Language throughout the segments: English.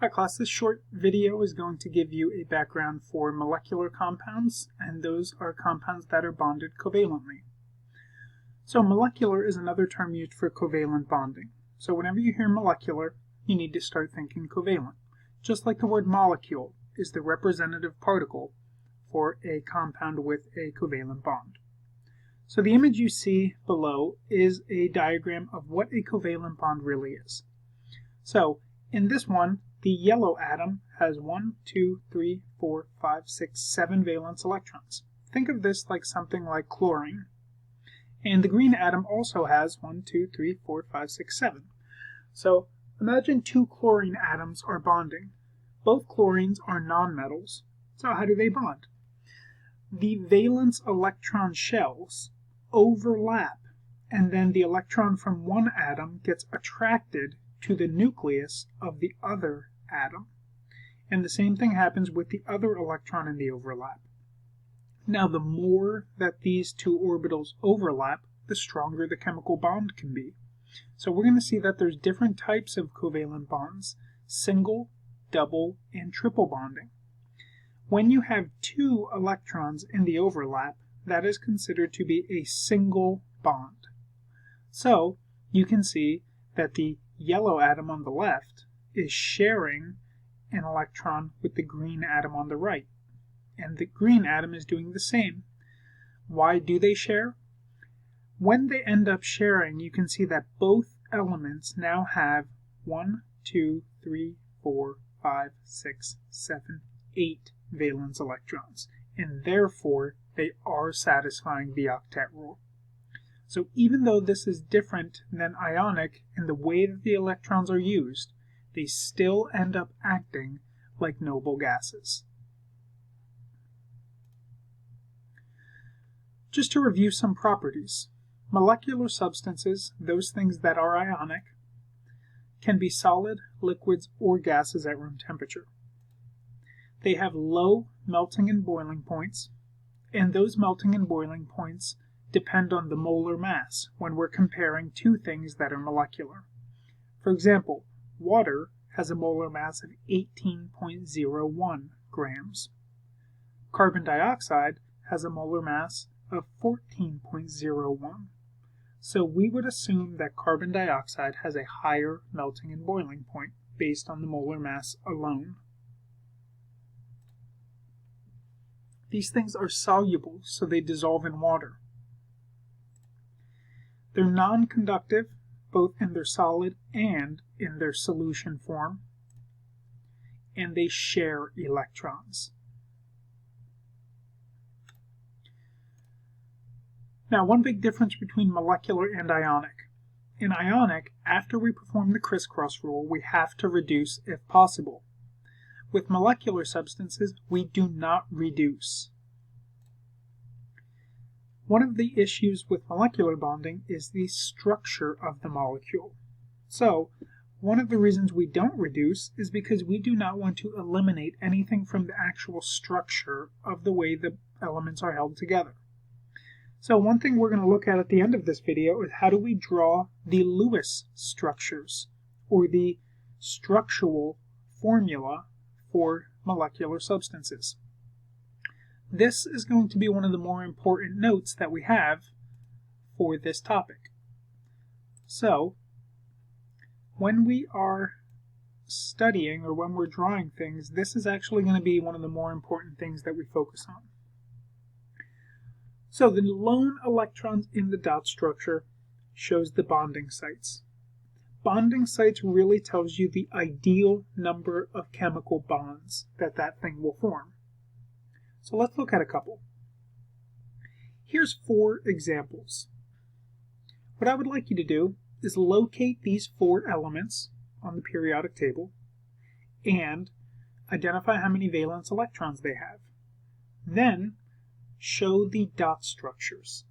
Hi class, this short video is going to give you a background for molecular compounds, and those are compounds that are bonded covalently. So molecular is another term used for covalent bonding. So whenever you hear molecular, you need to start thinking covalent. Just like the word molecule is the representative particle for a compound with a covalent bond. So the image you see below is a diagram of what a covalent bond really is. So in this one, the yellow atom has 1, 2, 3, 4, 5, 6, 7 valence electrons. Think of this like something like chlorine. And the green atom also has 1, 2, 3, 4, 5, 6, 7. So imagine two chlorine atoms are bonding. Both chlorines are nonmetals. So how do they bond? The valence electron shells overlap, and then the electron from one atom gets attracted to the nucleus of the other atom. And the same thing happens with the other electron in the overlap. Now, the more that these two orbitals overlap, the stronger the chemical bond can be. So we're going to see that there's different types of covalent bonds: single, double, and triple bonding. When you have two electrons in the overlap, that is considered to be a single bond. So you can see that the yellow atom on the left is sharing an electron with the green atom on the right, and the green atom is doing the same. Why do they share? When they end up sharing, you can see that both elements now have 1, 2, 3, 4, 5, 6, 7, 8 valence electrons, and therefore they are satisfying the octet rule. So even though this is different than ionic in the way that the electrons are used, they still end up acting like noble gases. Just to review some properties, molecular substances, those things that are ionic, can be solid, liquids, or gases at room temperature. They have low melting and boiling points, and those melting and boiling points depend on the molar mass when we're comparing two things that are molecular. For example, water has a molar mass of 18.01 grams. Carbon dioxide has a molar mass of 14.01. So we would assume that carbon dioxide has a higher melting and boiling point based on the molar mass alone. These things are soluble, so they dissolve in water. They're non-conductive, both in their solid and in their solution form, and they share electrons. Now, one big difference between molecular and ionic. In ionic, after we perform the crisscross rule, we have to reduce if possible. With molecular substances, we do not reduce. One of the issues with molecular bonding is the structure of the molecule. So, one of the reasons we don't reduce is because we do not want to eliminate anything from the actual structure of the way the elements are held together. So one thing we're going to look at the end of this video is how do we draw the Lewis structures, or the structural formula for molecular substances. This is going to be one of the more important notes that we have for this topic. So, when we are studying or when we're drawing things, this is actually going to be one of the more important things that we focus on. So the lone electrons in the dot structure shows the bonding sites. Bonding sites really tells you the ideal number of chemical bonds that thing will form. So let's look at a couple. Here's 4 examples. What I would like you to do is locate these 4 elements on the periodic table and identify how many valence electrons they have. Then show the dot structures.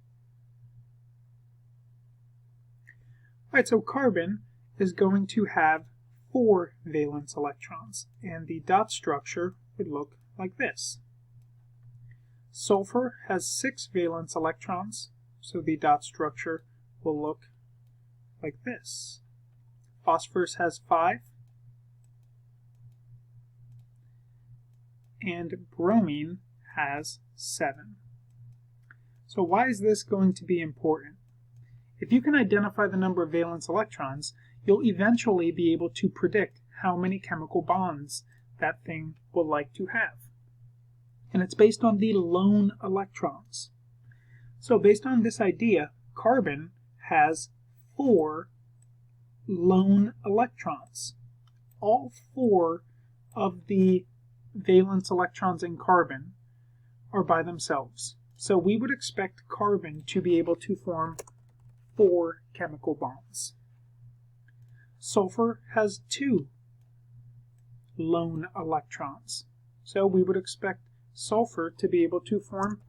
Alright, so carbon is going to have 4 valence electrons, and the dot structure would look like this. Sulfur has 6 valence electrons, so the dot structure will look like this. Phosphorus has 5. and bromine has 7. So why is this going to be important? If you can identify the number of valence electrons, you'll eventually be able to predict how many chemical bonds that thing will like to have. And it's based on the lone electrons. So based on this idea, carbon has 4 lone electrons. All 4 of the valence electrons in carbon are by themselves. So we would expect carbon to be able to form 4 chemical bonds. Sulfur has 2 lone electrons. So we would expect sulfur to be able to form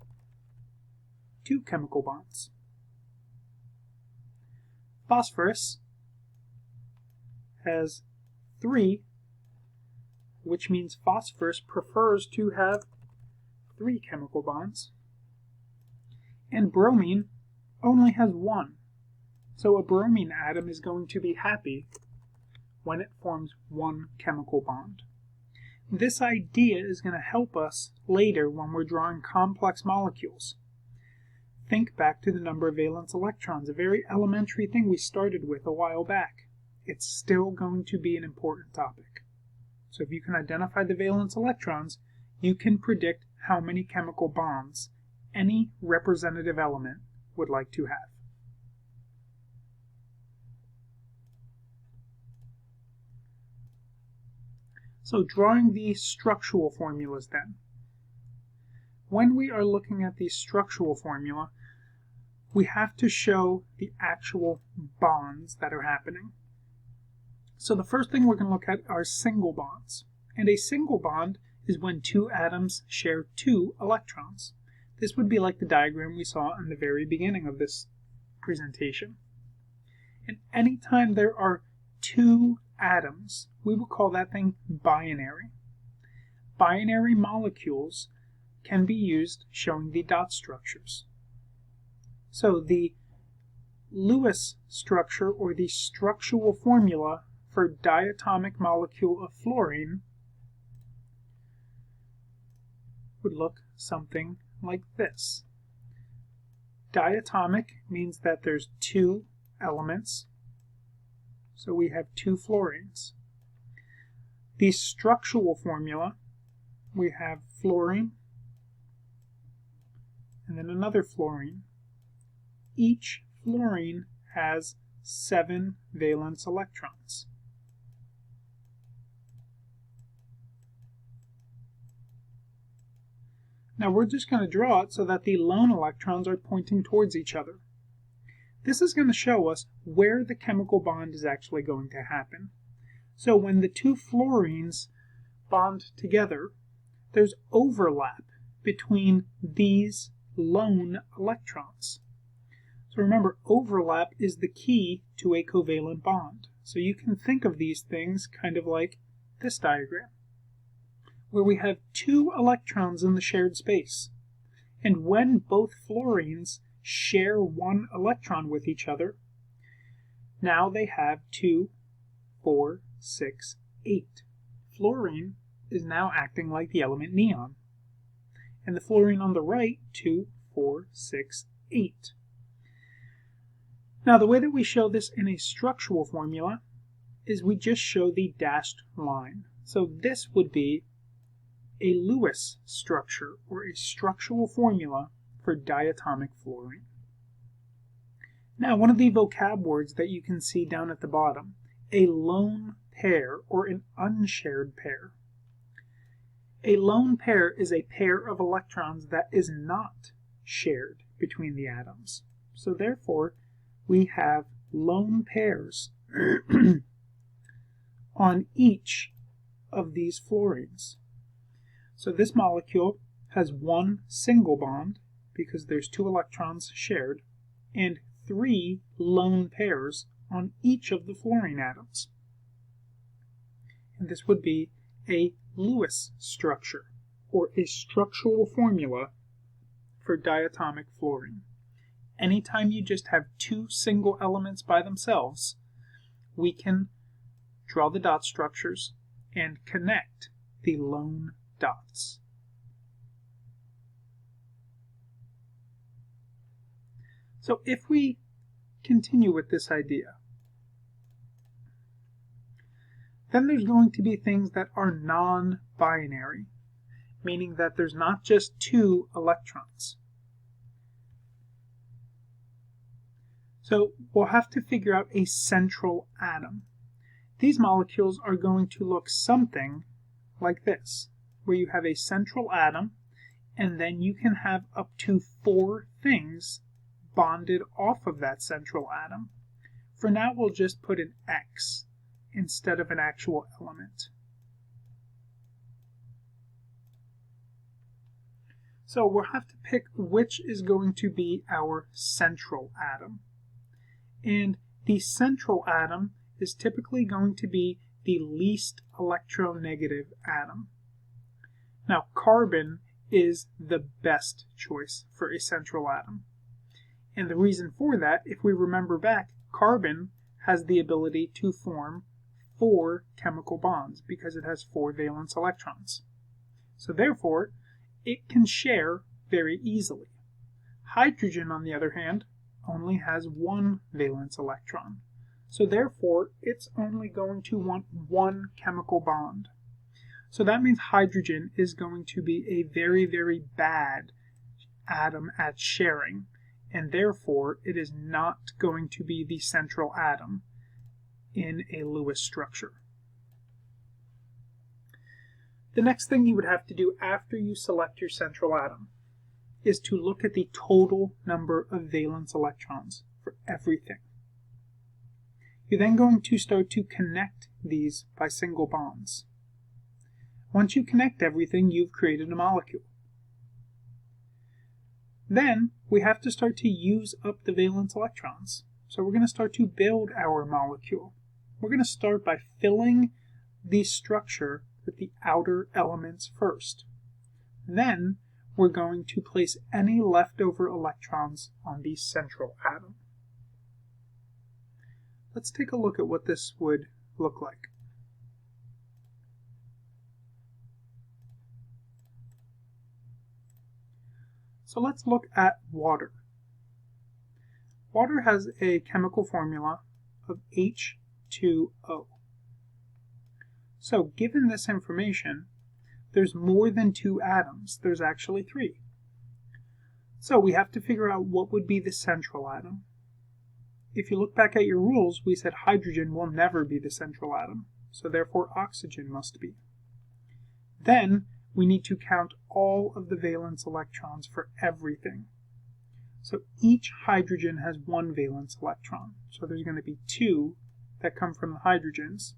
2 chemical bonds. Phosphorus has 3, which means phosphorus prefers to have 3 chemical bonds. And bromine only has 1. So a bromine atom is going to be happy when it forms 1 chemical bond. This idea is going to help us later when we're drawing complex molecules. Think back to the number of valence electrons, a very elementary thing we started with a while back. It's still going to be an important topic. So if you can identify the valence electrons, you can predict how many chemical bonds any representative element would like to have. So drawing the structural formulas then. When we are looking at the structural formula, we have to show the actual bonds that are happening. So the first thing we're going to look at are single bonds. And a single bond is when 2 atoms share 2 electrons. This would be like the diagram we saw in the very beginning of this presentation. And anytime there are 2 atoms, we will call that thing binary. Binary molecules can be used showing the dot structures. So the Lewis structure, or the structural formula for diatomic molecule of fluorine, would look something like this. Diatomic means that there's 2 elements, so we have 2 fluorines. The structural formula, we have fluorine and then another fluorine. Each fluorine has 7 valence electrons. Now we're just going to draw it so that the lone electrons are pointing towards each other. This is going to show us where the chemical bond is actually going to happen. So when the 2 fluorines bond together, there's overlap between these lone electrons. So remember, overlap is the key to a covalent bond. So you can think of these things kind of like this diagram, where we have 2 electrons in the shared space. And when both fluorines share 1 electron with each other, now they have 2, 4, 6, 8. Fluorine is now acting like the element neon. And the fluorine on the right, 2, 4, 6, 8. Now the way that we show this in a structural formula is we just show the dashed line. So this would be a Lewis structure, or a structural formula for diatomic fluorine. Now, one of the vocab words that you can see down at the bottom, a lone pair or an unshared pair. A lone pair is a pair of electrons that is not shared between the atoms. So therefore, we have lone pairs on each of these fluorines. So this molecule has 1 single bond, because there's 2 electrons shared, and 3 lone pairs on each of the fluorine atoms. And this would be a Lewis structure, or a structural formula for diatomic fluorine. Anytime you just have 2 single elements by themselves, we can draw the dot structures and connect the lone dots. So if we continue with this idea, then there's going to be things that are non-binary, meaning that there's not just two electrons. So we'll have to figure out a central atom. These molecules are going to look something like this, where you have a central atom, and then you can have up to 4 things bonded off of that central atom. For now, we'll just put an X instead of an actual element. So we'll have to pick which is going to be our central atom. And the central atom is typically going to be the least electronegative atom. Now, carbon is the best choice for a central atom. And the reason for that, if we remember back, carbon has the ability to form 4 chemical bonds because it has 4 valence electrons. So therefore, it can share very easily. Hydrogen, on the other hand, only has 1 valence electron. So therefore, it's only going to want 1 chemical bond. So that means hydrogen is going to be a very, very bad atom at sharing, and therefore it is not going to be the central atom in a Lewis structure. The next thing you would have to do after you select your central atom is to look at the total number of valence electrons for everything. You're then going to start to connect these by single bonds. Once you connect everything, you've created a molecule. Then we have to start to use up the valence electrons. So we're going to start to build our molecule. We're going to start by filling the structure with the outer elements first. Then we're going to place any leftover electrons on the central atom. Let's take a look at what this would look like. So let's look at water. Water has a chemical formula of H2O. So given this information, there's more than 2 atoms. There's actually 3. So we have to figure out what would be the central atom. If you look back at your rules, we said hydrogen will never be the central atom, so therefore oxygen must be. Then we need to count all of the valence electrons for everything. So each hydrogen has 1 valence electron, so there's going to be 2 that come from the hydrogens.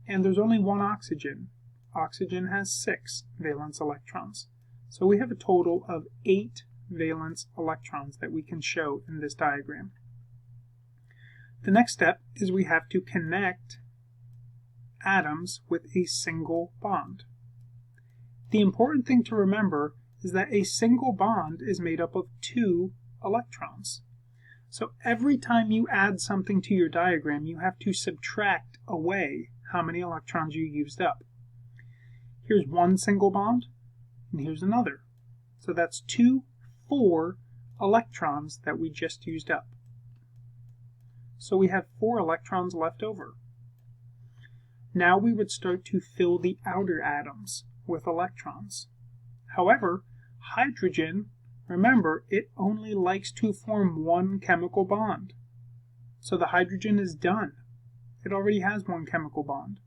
And there's only 1 oxygen. Oxygen has 6 valence electrons. So we have a total of 8 valence electrons that we can show in this diagram. The next step is we have to connect atoms with a single bond. The important thing to remember is that a single bond is made up of 2 electrons. So every time you add something to your diagram, you have to subtract away how many electrons you used up. Here's 1 single bond, and here's another. So that's 4 electrons that we just used up. So we have 4 electrons left over. Now we would start to fill the outer atoms with electrons. However, hydrogen, remember, it only likes to form 1 chemical bond. So the hydrogen is done. It already has 1 chemical bond.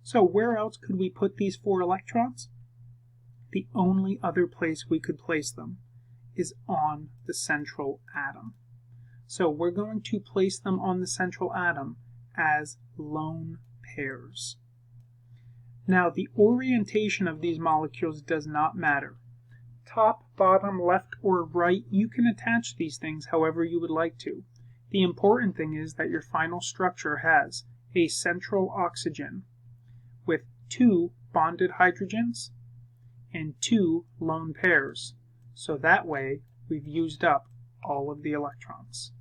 So where else could we put these 4 electrons? The only other place we could place them is on the central atom. So we're going to place them on the central atom as lone pairs. Now, the orientation of these molecules does not matter. Top, bottom, left, or right, you can attach these things however you would like to. The important thing is that your final structure has a central oxygen with 2 bonded hydrogens and 2 lone pairs. So that way, we've used up all of the electrons.